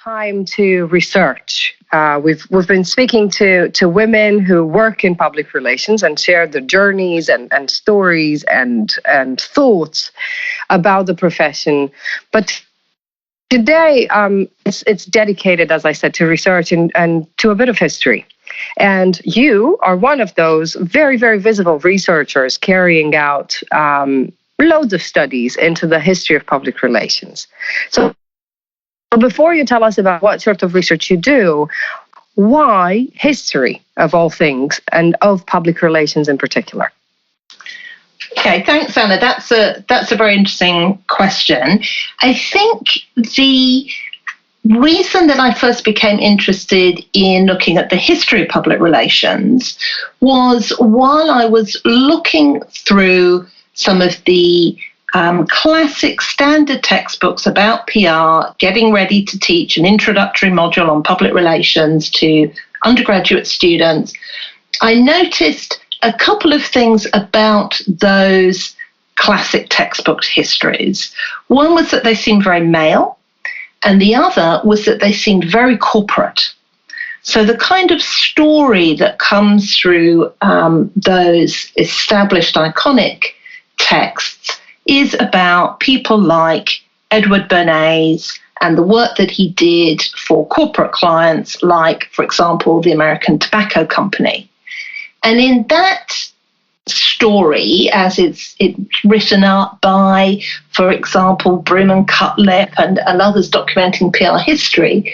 time to research. We've been speaking to women who work in public relations and share their journeys and stories and thoughts about the profession. But today, it's dedicated, as I said, to research and to a bit of history. And you are one of those very, very visible researchers carrying out loads of studies into the history of public relations. So before you tell us about what sort of research you do, why history of all things and of public relations in particular? Okay, thanks, Anna. That's a very interesting question. I think the reason that I first became interested in looking at the history of public relations was while I was looking through some of the classic standard textbooks about PR, getting ready to teach an introductory module on public relations to undergraduate students, I noticed a couple of things about those classic textbook histories. One was that they seemed very male, and the other was that they seemed very corporate. So the kind of story that comes through those established iconic texts is about people like Edward Bernays and the work that he did for corporate clients like, for example, the American Tobacco Company. And in that story, as it's written up by, for example, Broom and Cutlip and others documenting PR history,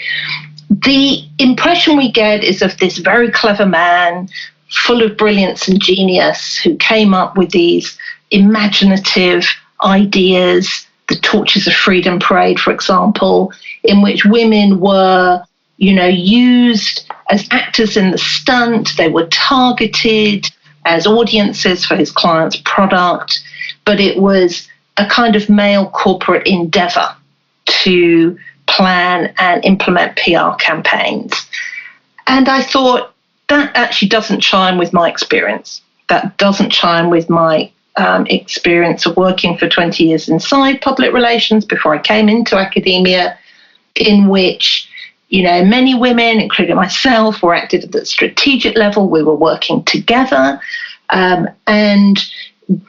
the impression we get is of this very clever man, full of brilliance and genius, who came up with these imaginative ideas, the Torches of Freedom Parade, for example, in which women were, used as actors in the stunt. They were targeted as audiences for his client's product, but it was a kind of male corporate endeavor to plan and implement PR campaigns. And I thought that actually doesn't chime with my experience. That doesn't chime with my experience of working for 20 years inside public relations before I came into academia, in which many women, including myself, were active at the strategic level. We were working together. And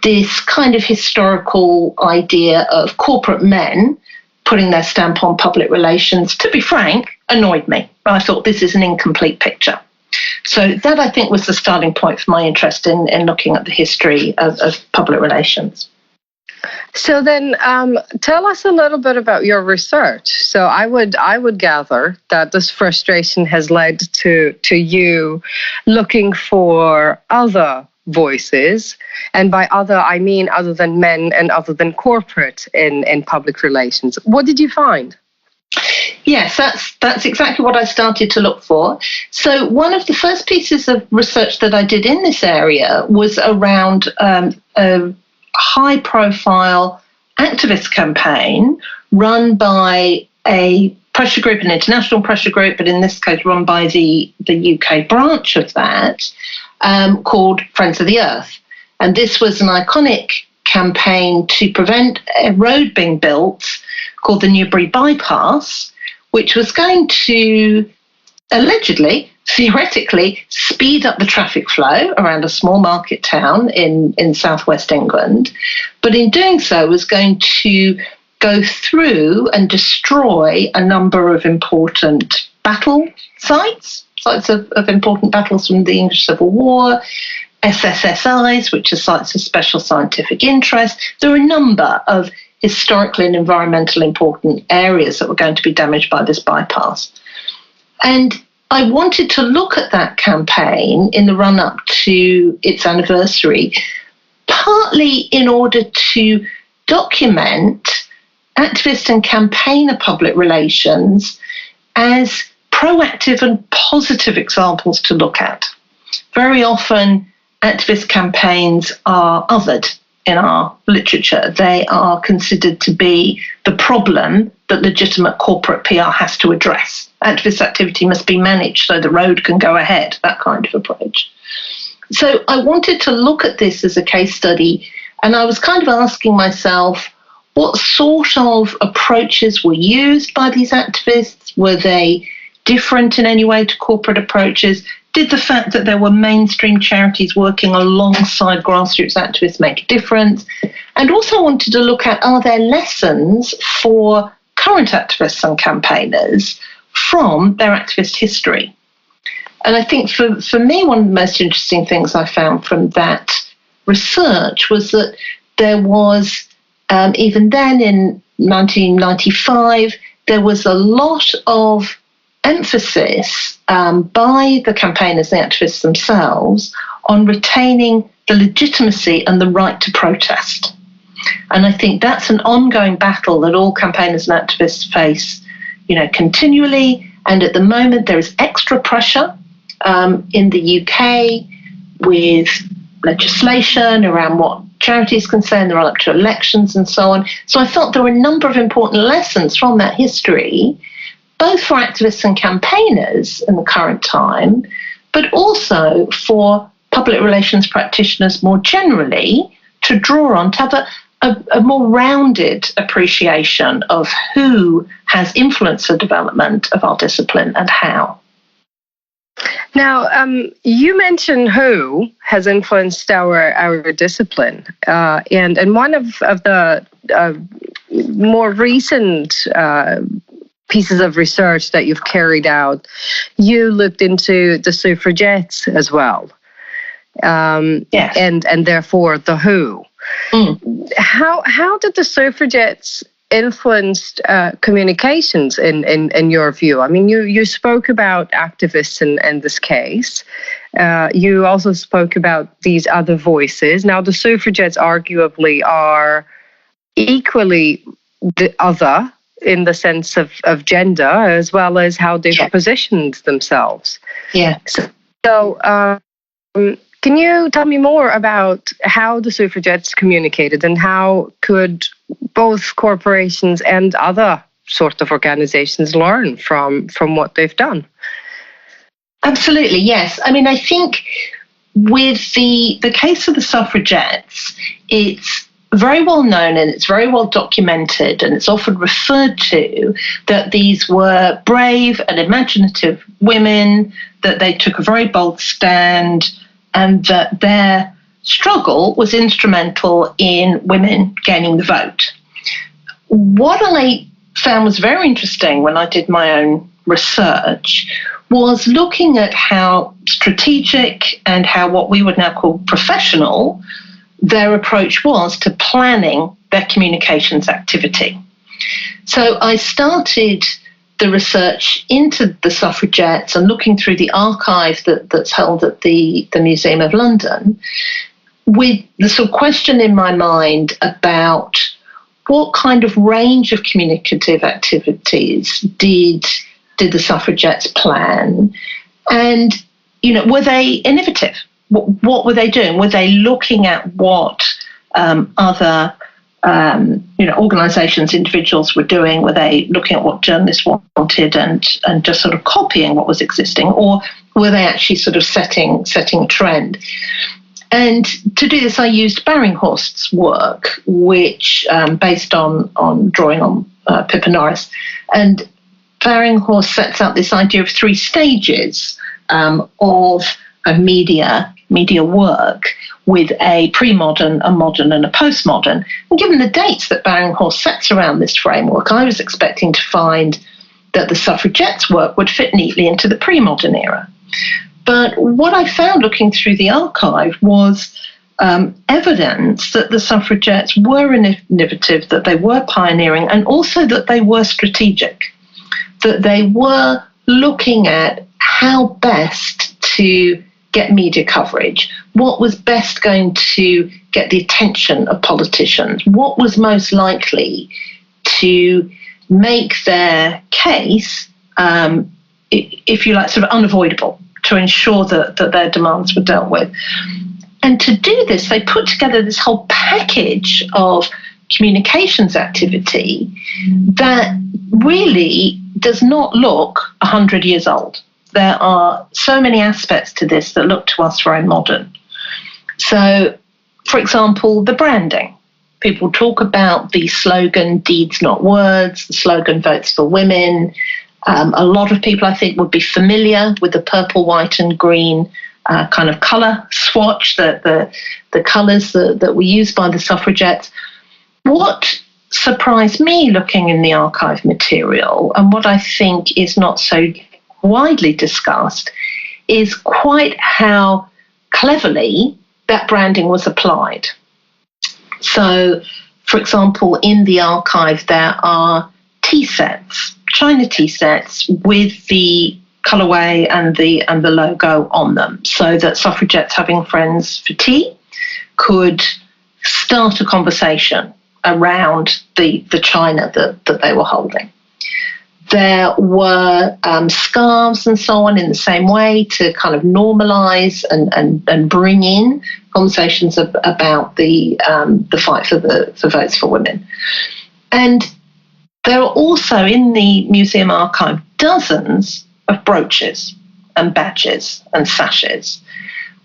this kind of historical idea of corporate men putting their stamp on public relations, to be frank, annoyed me. I thought this is an incomplete picture. So that, I think, was the starting point for my interest in looking at the history of public relations. So then tell us a little bit about your research. So I would gather that this frustration has led to you looking for other voices, and by other I mean other than men and other than corporate in public relations. What did you find? Yes, that's exactly what I started to look for. So one of the first pieces of research that I did in this area was around a high-profile activist campaign run by a pressure group, an international pressure group, but in this case run by the UK branch of that, called Friends of the Earth. And this was an iconic campaign to prevent a road being built called the Newbury Bypass, which was going to allegedly, theoretically, speed up the traffic flow around a small market town in southwest England, but in doing so was going to go through and destroy a number of important battle sites of important battles from the English Civil War, SSSIs, which are sites of special scientific interest. There are a number of historically and environmentally important areas that were going to be damaged by this bypass. And I wanted to look at that campaign in the run-up to its anniversary, partly in order to document activist and campaigner public relations as proactive and positive examples to look at. Very often, activist campaigns are othered in our literature. They are considered to be the problem that legitimate corporate PR has to address. Activist activity must be managed so the road can go ahead, that kind of approach. So I wanted to look at this as a case study, and I was kind of asking myself, What sort of approaches were used by these activists? Were they different in any way to corporate approaches? Did the fact that there were mainstream charities working alongside grassroots activists make a difference? And also wanted to look at, are there lessons for current activists and campaigners from their activist history? And I think for me, one of the most interesting things I found from that research was that there was, even then in 1995, there was a lot of emphasis by the campaigners and the activists themselves on retaining the legitimacy and the right to protest. And I think that's an ongoing battle that all campaigners and activists face, continually. And at the moment, there is extra pressure in the UK with legislation around what charities can say in the run-up to elections and so on. So I felt there were a number of important lessons from that history, both for activists and campaigners in the current time, but also for public relations practitioners more generally to draw on, to have a more rounded appreciation of who has influenced the development of our discipline and how. Now, you mentioned who has influenced our discipline, and one of the more recent pieces of research that you've carried out, you looked into the suffragettes as well, yes. and therefore the who. Mm. How did the suffragettes influenced communications in your view? I mean, you spoke about activists in this case. You also spoke about these other voices. Now, the suffragettes arguably are equally the other in the sense of gender, as well as how they've positioned themselves. Yeah. So can you tell me more about how the suffragettes communicated, and how could both corporations and other sort of organizations learn from what they've done? Absolutely, yes. I mean, I think with the case of the suffragettes, it's very well known and it's very well documented, and it's often referred to that these were brave and imaginative women, that they took a very bold stand, and that their struggle was instrumental in women gaining the vote. What I found was very interesting when I did my own research was looking at how strategic and how what we would now call professional their approach was to planning their communications activity. So I started the research into the suffragettes and looking through the archive that's held at the Museum of London, with the sort of question in my mind about what kind of range of communicative activities did the suffragettes plan, and were they innovative? What were they doing? Were they looking at what other organisations, individuals were doing? Were they looking at what journalists wanted and just sort of copying what was existing, or were they actually sort of setting a trend? And to do this, I used Baringhorst's work, which based on drawing on Pippa Norris, and Baringhorst sets out this idea of 3 stages of a media work, with a pre-modern, a modern, and a postmodern. And given the dates that Baringhorst sets around this framework, I was expecting to find that the suffragettes' work would fit neatly into the pre-modern era. But what I found looking through the archive was evidence that the suffragettes were innovative, that they were pioneering, and also that they were strategic, that they were looking at how best to get media coverage, what was best going to get the attention of politicians, what was most likely to make their case, if you like, sort of unavoidable, to ensure that their demands were dealt with. And to do this, they put together this whole package of communications activity that really does not look 100 years old. There are so many aspects to this that look to us very modern. So, for example, the branding. people talk about the slogan, deeds not words, the slogan, votes for women. A lot of people, I think, would be familiar with the purple, white and green kind of colour swatch, the colours that were used by the suffragettes. What surprised me looking in the archive material, and what I think is not so widely discussed, is quite how cleverly that branding was applied. So, for example, in the archive there are tea sets, China tea sets with the colourway and the logo on them, so that suffragettes having friends for tea could start a conversation around the china that they were holding. There were scarves and so on in the same way to kind of normalise and bring in conversations about the fight for votes for women. And there are also in the museum archive dozens of brooches and badges and sashes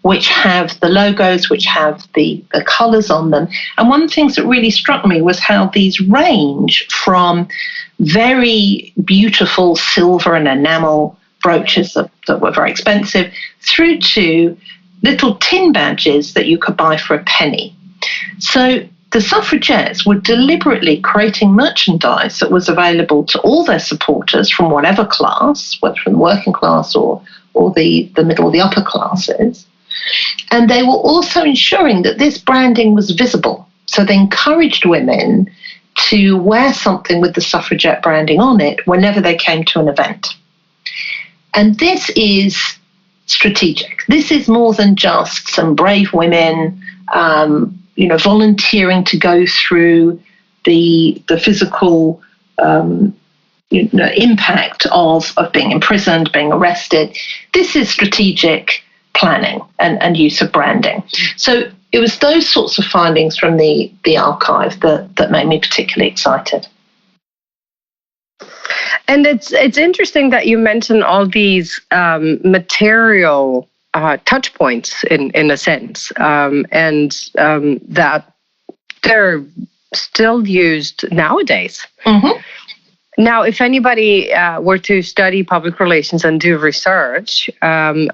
which have the logos, which have the colours on them. And one of the things that really struck me was how these range from very beautiful silver and enamel brooches that were very expensive through to little tin badges that you could buy for a penny. So the suffragettes were deliberately creating merchandise that was available to all their supporters from whatever class, whether from the working class or the middle or the upper classes. And they were also ensuring that this branding was visible. So they encouraged women to wear something with the suffragette branding on it whenever they came to an event. And this is strategic. This is more than just some brave women, volunteering to go through the physical impact of being imprisoned, being arrested. This is strategic planning and use of branding. So it was those sorts of findings from the archive that made me particularly excited. And it's interesting that you mention all these material touch points in a sense, and that they're still used nowadays. Mm-hmm. Now, if anybody were to study public relations and do research and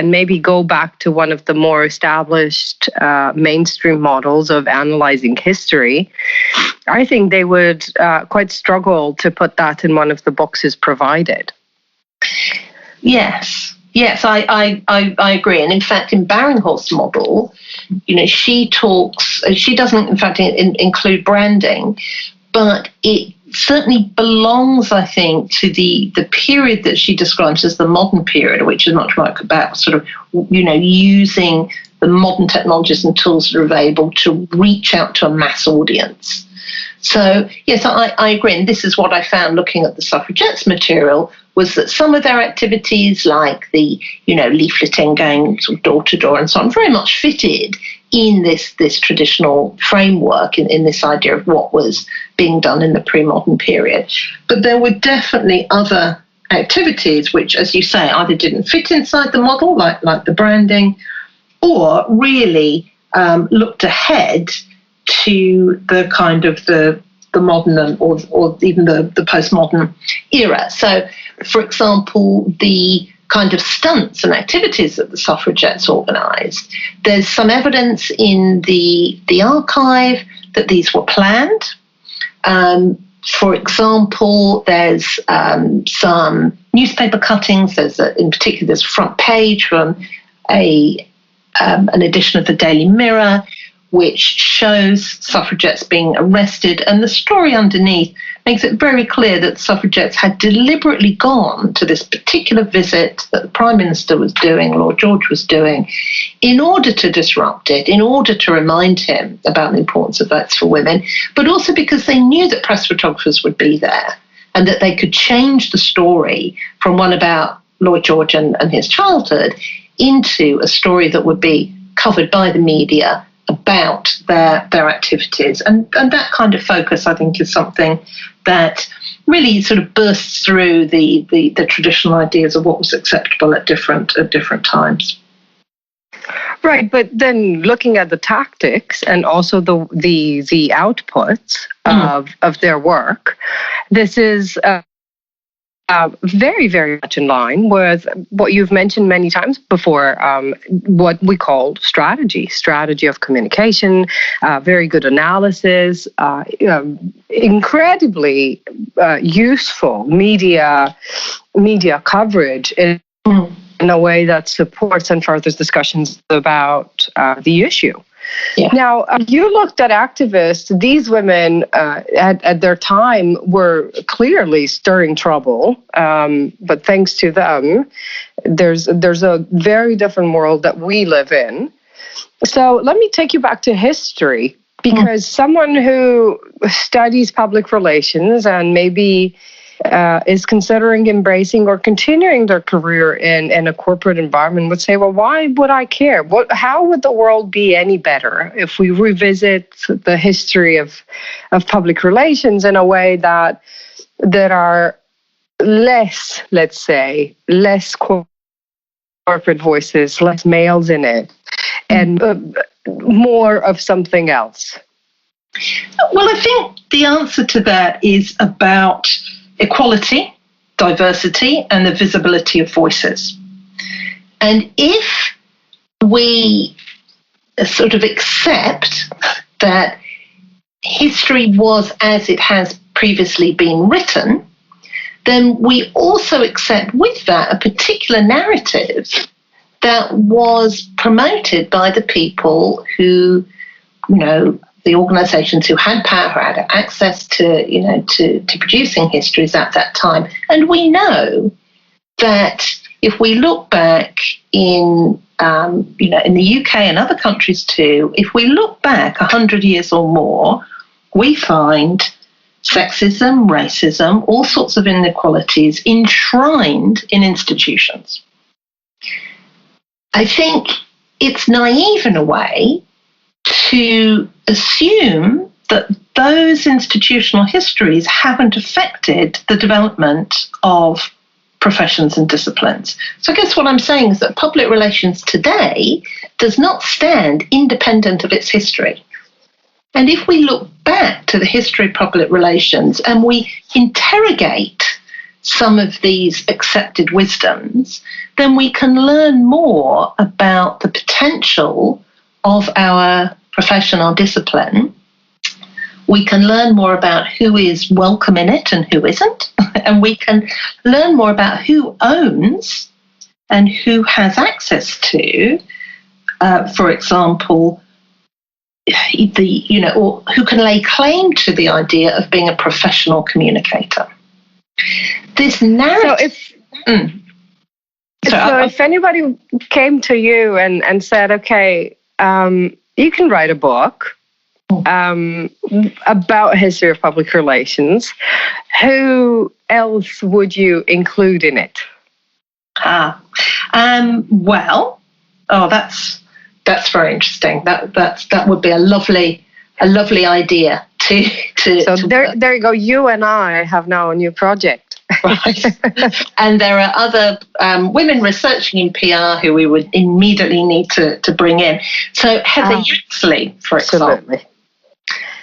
maybe go back to one of the more established mainstream models of analyzing history, I think they would quite struggle to put that in one of the boxes provided. Yes, I agree. And in fact, in Baringhorst's model, she doesn't in fact include branding, but it certainly belongs, I think, to the period that she describes as the modern period, which is much more about sort of, using the modern technologies and tools that are available to reach out to a mass audience. So, yes, I agree. And this is what I found looking at the suffragettes material, was that some of their activities, like the, leafleting, going sort of door to door and so on, very much fitted in this traditional framework, in this idea of what was being done in the pre-modern period. But there were definitely other activities which, as you say, either didn't fit inside the model, like the branding, or really looked ahead to the kind of the modern or even the postmodern era. So, for example, the kind of stunts and activities that the suffragettes organised, there's some evidence in the archive that these were planned. For example, there's some newspaper cuttings. In particular, there's a front page from an edition of the Daily Mirror, which shows suffragettes being arrested, and the story underneath makes it very clear that suffragettes had deliberately gone to this particular visit that the Prime Minister was doing, Lord George was doing, in order to disrupt it, in order to remind him about the importance of votes for women, but also because they knew that press photographers would be there and that they could change the story from one about Lord George and his childhood into a story that would be covered by the media about their activities. And that kind of focus, I think, is something that really sort of bursts through the traditional ideas of what was acceptable at different times. Right, but then looking at the tactics and also the outputs of their work, this is very, very much in line with what you've mentioned many times before, what we call strategy of communication, very good analysis, incredibly useful media coverage in a way that supports and furthers discussions about the issue. Yeah. Now, you looked at activists. These women at their time were clearly stirring trouble, but thanks to them, there's a very different world that we live in. So let me take you back to history, because someone who studies public relations and maybe is considering embracing or continuing their career in a corporate environment would say, well, why would I care? How would the world be any better if we revisit the history of public relations in a way that are less, let's say, less corporate voices, less males in it, and more of something else? Well, I think the answer to that is about equality, diversity, and the visibility of voices. And if we sort of accept that history was as it has previously been written, then we also accept with that a particular narrative that was promoted by the people who, the organisations who had power, who had access to producing histories at that time. And we know that if we look back in the UK and other countries too, if we look back 100 years or more, we find sexism, racism, all sorts of inequalities enshrined in institutions. I think it's naive in a way to assume that those institutional histories haven't affected the development of professions and disciplines. So I guess what I'm saying is that public relations today does not stand independent of its history. And if we look back to the history of public relations and we interrogate some of these accepted wisdoms, then we can learn more about the potential of our profession or discipline. We can learn more about who is welcome in it and who isn't, and we can learn more about who owns and who has access to, for example, or who can lay claim to the idea of being a professional communicator. This narrative. So if anybody came to you and said, okay, you can write a book about history of public relations, who else would you include in it? That's very interesting. That would be a lovely idea to. So there you go. You and I have now a new project. Right. And there are other women researching in PR who we would immediately need to bring in. So Heather Yaxley, for example.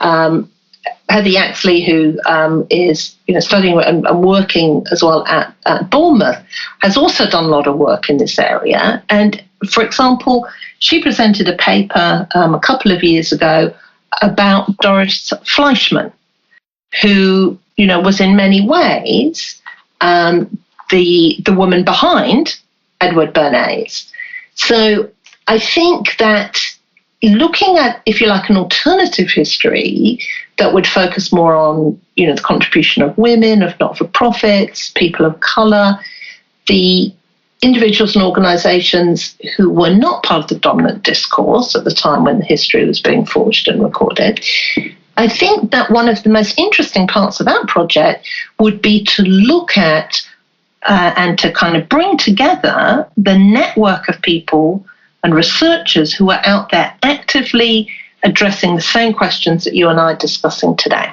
Heather Yaxley, who is studying and working as well at Bournemouth, has also done a lot of work in this area. And, for example, she presented a paper a couple of years ago about Doris Fleischmann, who was in many ways the woman behind Edward Bernays. So I think that looking at, if you like, an alternative history that would focus more on, the contribution of women, of not-for-profits, people of colour, the individuals and organisations who were not part of the dominant discourse at the time when the history was being forged and recorded, I think that one of the most interesting parts of that project would be to look at and to kind of bring together the network of people and researchers who are out there actively addressing the same questions that you and I are discussing today.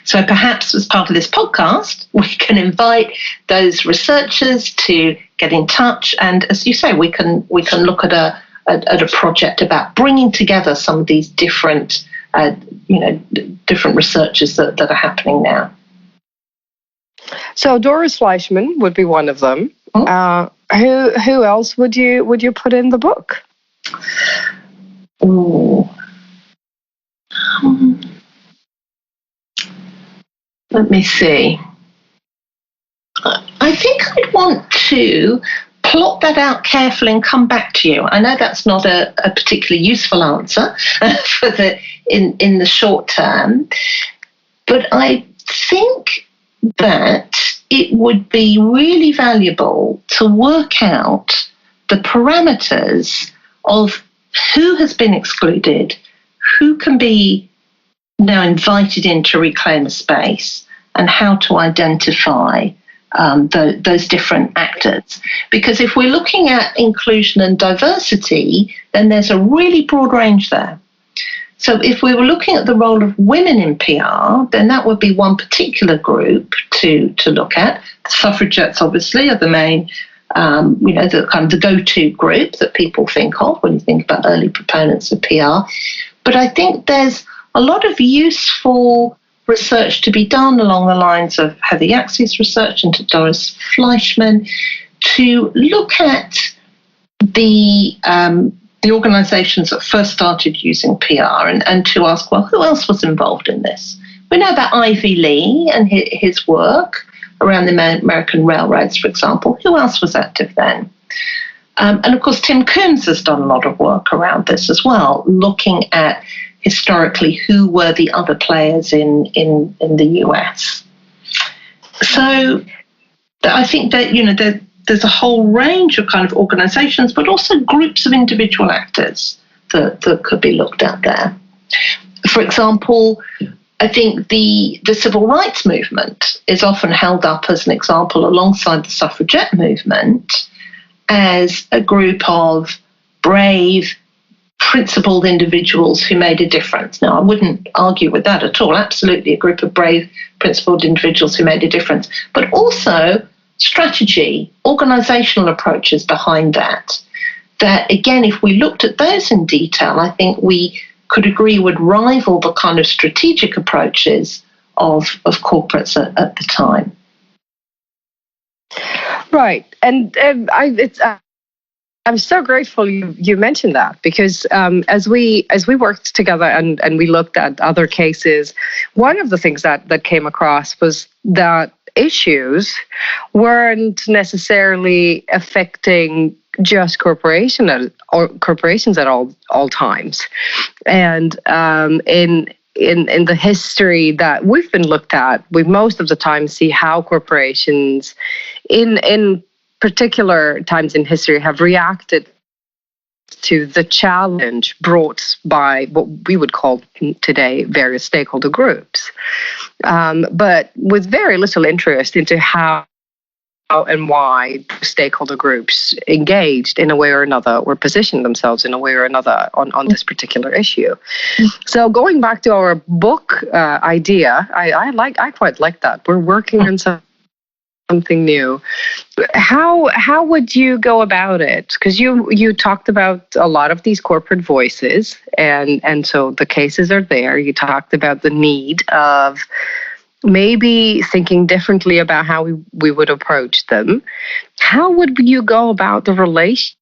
So perhaps as part of this podcast, we can invite those researchers to get in touch, and as you say, we can look at at a project about bringing together some of these different, different researches that are happening now. So Doris Fleischman would be one of them. Who else would you put in the book? Let me see. I think I'd want to plot that out carefully and come back to you. I know that's not a particularly useful answer in the short term, but I think that it would be really valuable to work out the parameters of who has been excluded, who can be now invited in to reclaim a space, and how to identify those different actors. Because if we're looking at inclusion and diversity, then there's a really broad range there. So if we were looking at the role of women in PR, then that would be one particular group to look at. The suffragettes, obviously, are the main, the kind of the go-to group that people think of when you think about early proponents of PR. But I think there's a lot of useful research to be done along the lines of Heather Yaxie's research into Doris Fleischman to look at the organisations that first started using PR and to ask, well, who else was involved in this? We know about Ivy Lee and his work around the American railroads, for example. Who else was active then? And of course, Tim Coombs has done a lot of work around this as well, looking at historically who were the other players in the US. So I think that, there's a whole range of kind of organisations, but also groups of individual actors that could be looked at there. For example, I think the civil rights movement is often held up as an example alongside the suffragette movement as a group of brave, principled individuals who made a difference. Now, I wouldn't argue with that at all. Absolutely a group of brave, principled individuals who made a difference. But also strategy, organisational approaches behind that. That, again, if we looked at those in detail, I think we could agree would rival the kind of strategic approaches of corporates at the time. Right. And I'm so grateful you mentioned that, because as we worked together and we looked at other cases, one of the things that came across was that issues weren't necessarily affecting just corporations at all times. And in the history that we've been looked at, we most of the time see how corporations in particular times in history have reacted to the challenge brought by what we would call today various stakeholder groups, but with very little interest into how and why stakeholder groups engaged in a way or another or positioned themselves in a way or another on this particular issue. So going back to our book idea, I quite like that. We're working on something new. How would you go about it? Because you talked about a lot of these corporate voices, and so the cases are there. You talked about the need of maybe thinking differently about how we would approach them. How would you go about the relationship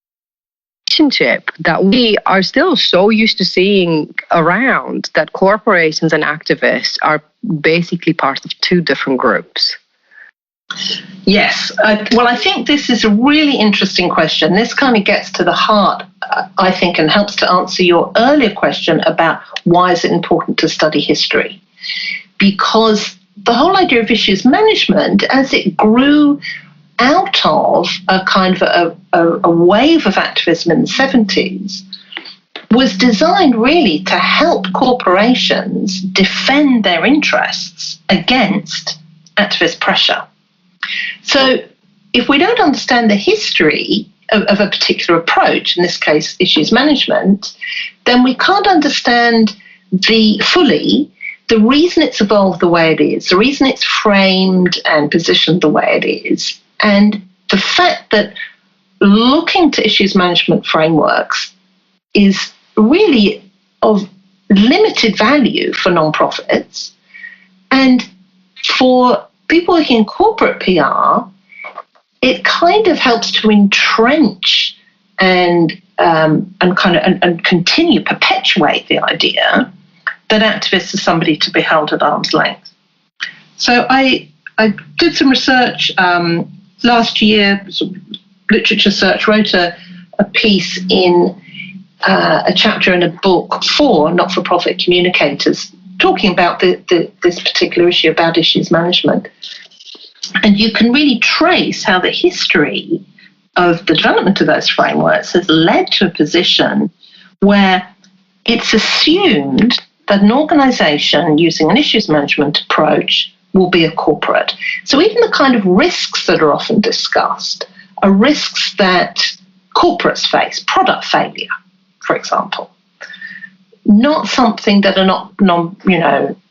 that we are still so used to seeing around, that corporations and activists are basically part of two different groups? Yes. Well, I think this is a really interesting question. This kind of gets to the heart, I think, and helps to answer your earlier question about why is it important to study history. Because the whole idea of issues management, as it grew out of a kind of a wave of activism in the 70s, was designed really to help corporations defend their interests against activist pressure. So if we don't understand the history of a particular approach, in this case issues management, then we can't understand fully the reason it's evolved the way it is, the reason it's framed and positioned the way it is, and the fact that looking to issues management frameworks is really of limited value for nonprofits. And for people working in corporate PR, it kind of helps to entrench and continue, perpetuate the idea that activists are somebody to be held at arm's length. So I did some research last year, literature search, wrote a piece in a chapter in a book for not-for-profit communicators talking about this particular issue, about issues management. And you can really trace how the history of the development of those frameworks has led to a position where it's assumed that an organisation using an issues management approach will be a corporate. So even the kind of risks that are often discussed are risks that corporates face, product failure, for example. Not something that a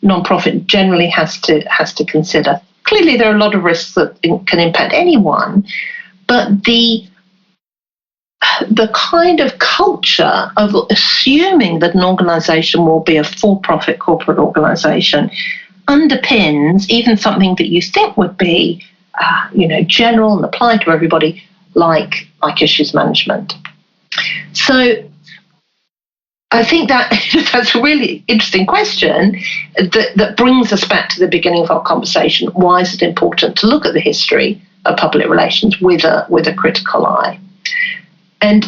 non-profit generally has to consider. Clearly, there are a lot of risks that can impact anyone, but the kind of culture of assuming that an organisation will be a for-profit corporate organisation underpins even something that you think would be, general and apply to everybody, like issues management. So I think that's a really interesting question that brings us back to the beginning of our conversation. Why is it important to look at the history of public relations with a critical eye? And,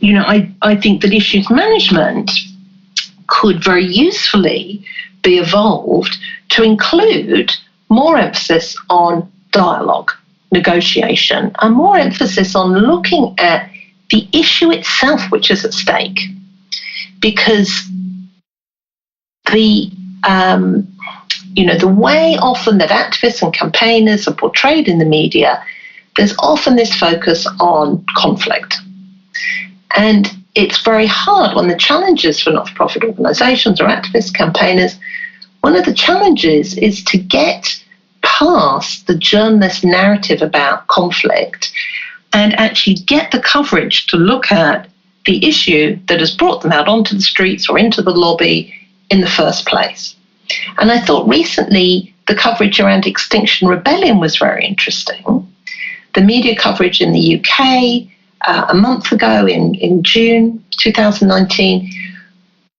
I think that issues management could very usefully be evolved to include more emphasis on dialogue, negotiation, and more emphasis on looking at the issue itself which is at stake. Because the way often that activists and campaigners are portrayed in the media, there's often this focus on conflict. And it's very hard. One of the challenges for not-for-profit organisations or activist campaigners, one of the challenges is to get past the journalist narrative about conflict and actually get the coverage to look at the issue that has brought them out onto the streets or into the lobby in the first place. And I thought recently the coverage around Extinction Rebellion was very interesting. The media coverage in the UK a month ago in June 2019,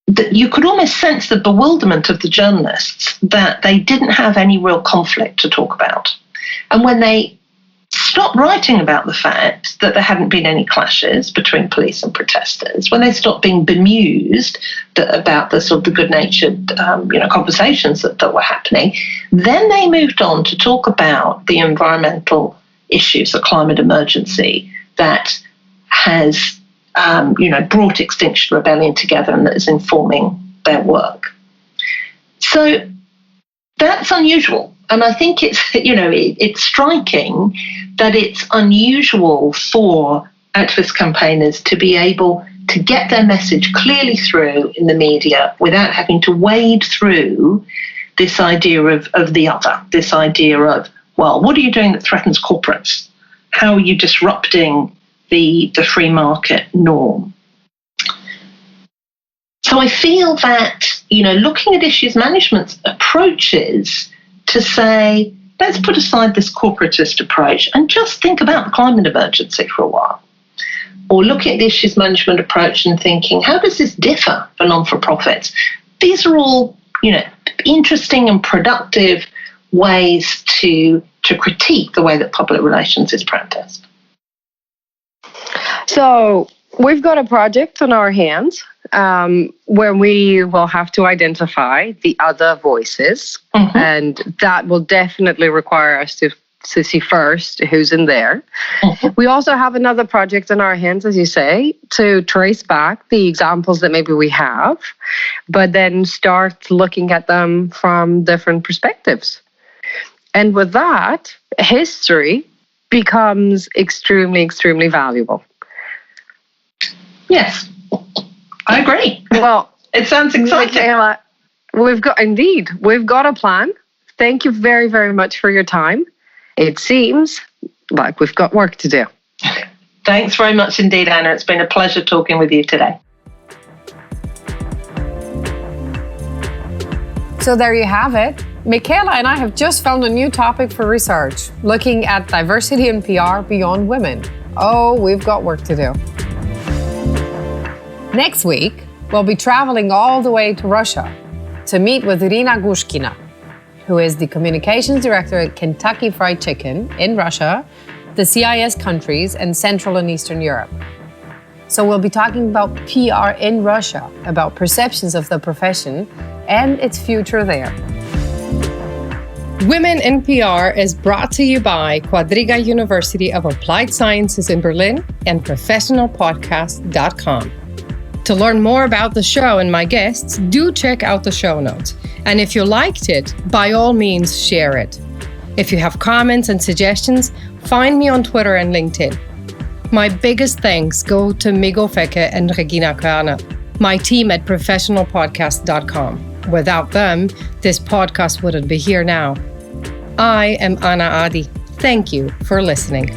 that you could almost sense the bewilderment of the journalists that they didn't have any real conflict to talk about. And when they stopped writing about the fact that there hadn't been any clashes between police and protesters, when they stopped being bemused about the sort of the good-natured conversations that were happening, then they moved on to talk about the environmental issues, the climate emergency that has brought Extinction Rebellion together and that is informing their work. So that's unusual. And I think it's striking that it's unusual for activist campaigners to be able to get their message clearly through in the media without having to wade through this idea of the other, this idea of, well, what are you doing that threatens corporates? How are you disrupting the free market norm? So I feel that, looking at issues management approaches to say, let's put aside this corporatist approach and just think about the climate emergency for a while. Or looking at the issues management approach and thinking, how does this differ for non-for-profits? These are all, interesting and productive ways to critique the way that public relations is practiced. So we've got a project on our hands where we will have to identify the other voices. Mm-hmm. And that will definitely require us to see first who's in there. Mm-hmm. We also have another project on our hands, as you say, to trace back the examples that maybe we have, but then start looking at them from different perspectives. And with that, history becomes extremely, extremely valuable. Yes, I agree. Well, it sounds exciting. Michaela, we've got a plan. Thank you very, very much for your time. It seems like we've got work to do. Thanks very much indeed, Anna. It's been a pleasure talking with you today. So there you have it. Michaela and I have just found a new topic for research, looking at diversity in PR beyond women. Oh, we've got work to do. Next week, we'll be traveling all the way to Russia to meet with Irina Gushkina, who is the communications director at Kentucky Fried Chicken in Russia, the CIS countries, and Central and Eastern Europe. So we'll be talking about PR in Russia, about perceptions of the profession and its future there. Women in PR is brought to you by Quadriga University of Applied Sciences in Berlin and professionalpodcast.com. To learn more about the show and my guests, do check out the show notes. And if you liked it, by all means, share it. If you have comments and suggestions, find me on Twitter and LinkedIn. My biggest thanks go to Migo Feke and Regina Kana, my team at professionalpodcast.com. Without them, this podcast wouldn't be here now. I am Anna Adi. Thank you for listening.